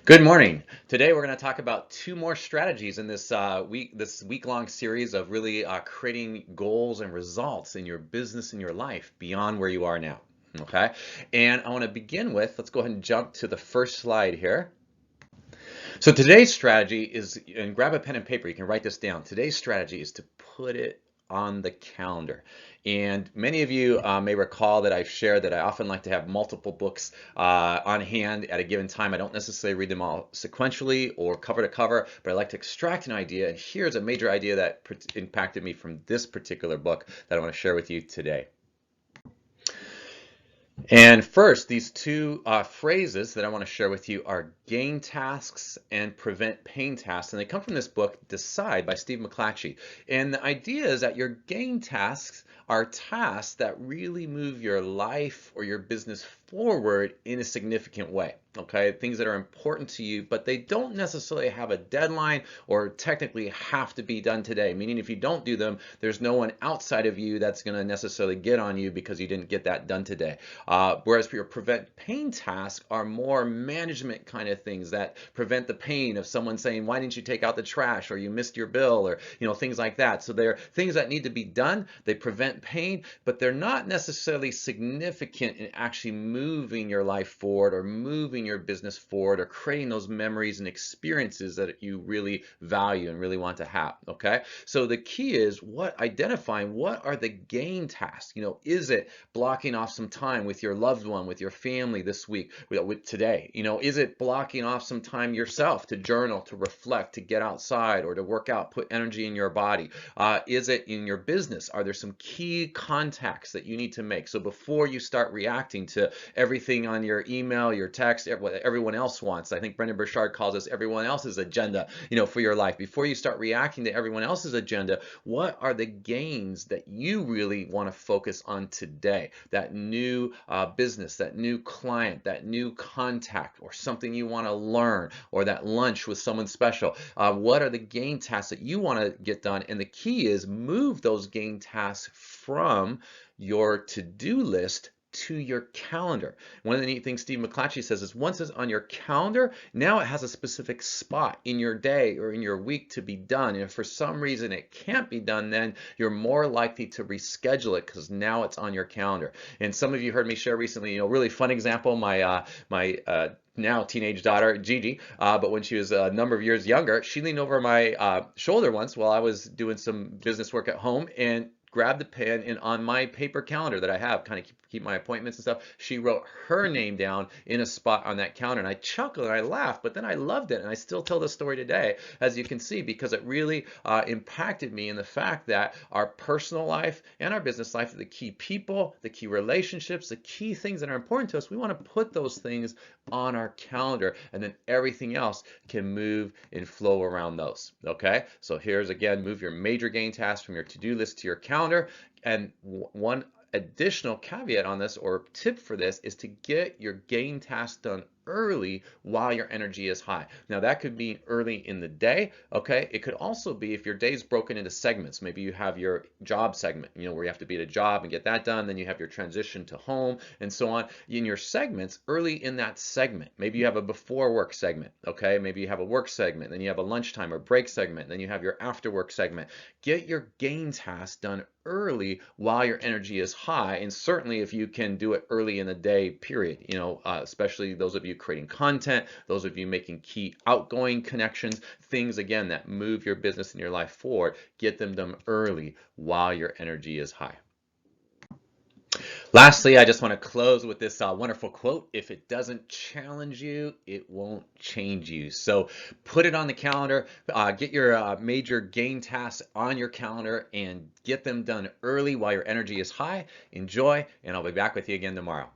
Good morning. Today we're going to talk about two more strategies in this week-long series of really creating goals and results in your business and your life beyond where you are now. Okay, and I want to begin with, let's go ahead and jump to the first slide here. So today's strategy is, and grab a pen and paper, you can write this down. Today's strategy is to put it on the calendar. And many of you may recall that I've shared that I often like to have multiple books on hand at a given time. I don't necessarily read them all sequentially or cover to cover, but I like to extract an idea. And here's a major idea that impacted me from this particular book that I want to share with you today. And first, these two phrases that I want to share with you are gain tasks and prevent pain tasks. And they come from this book, Decide by Steve McClatchy. And the idea is that your gain tasks are tasks that really move your life or your business forward in a significant way. Okay, things that are important to you, but they don't necessarily have a deadline or technically have to be done today. Meaning if you don't do them, there's no one outside of you that's going to necessarily get on you because you didn't get that done today. Whereas your prevent pain tasks are more management kind of things that prevent the pain of someone saying, why didn't you take out the trash, or you missed your bill, or things like that. So they're things that need to be done. They prevent pain, but they're not necessarily significant in actually moving your life forward or moving your business forward or creating those memories and experiences that you really value and really want to have. Okay, so the key is identifying what are the gain tasks. Is it blocking off some time with your loved one, with your family this week, with today? Is it blocking off some time yourself to journal, to reflect, to get outside, or to work out, put energy in your body? Is it in your business? Are there some key contacts that you need to make? So before you start reacting to everything on your email, your text, what everyone else wants, I think Brendan Burchard calls this everyone else's agenda, for your life. Before you start reacting to everyone else's agenda, what are the gains that you really want to focus on today? That new business, that new client, that new contact, or something you want to learn, or that lunch with someone special. What are the gain tasks that you want to get done? And the key is move those gain tasks from your to-do list to your calendar. One of the neat things Steve McClatchy says is once it's on your calendar, now it has a specific spot in your day or in your week to be done. And if for some reason it can't be done, then you're more likely to reschedule it because now it's on your calendar. And some of you heard me share recently, really fun example, my now teenage daughter, Gigi, but when she was a number of years younger, she leaned over my shoulder once while I was doing some business work at home and grabbed the pen, and on my paper calendar that I have, kind of keep my appointments and stuff, she wrote her name down in a spot on that calendar. And I chuckled and I laughed, but then I loved it. And I still tell the story today, as you can see, because it really impacted me in the fact that our personal life and our business life are the key people, the key relationships, the key things that are important to us. We want to put those things on our calendar, and then everything else can move and flow around those. Okay, so here's again, move your major gain tasks from your to-do list to your calendar. And one additional caveat on this, or tip for this, is to get your gain tasks done early while your energy is high. Now that could be early in the day. Okay, it could also be if your day is broken into segments. Maybe you have your job segment, where you have to be at a job and get that done. Then you have your transition to home and so on. In your segments, early in that segment, maybe you have a before work segment. Okay, maybe you have a work segment, then you have a lunchtime or break segment, then you have your after work segment. Get your gain tasks done early while your energy is high, and certainly if you can do it early in the day period, especially those of you creating content, those of you making key outgoing connections, things again that move your business and your life forward, get them done early while your energy is high. Lastly, I just want to close with this wonderful quote: if it doesn't challenge you, it won't change you. So put it on the calendar, get your major gain tasks on your calendar, and get them done early while your energy is high. Enjoy, and I'll be back with you again tomorrow.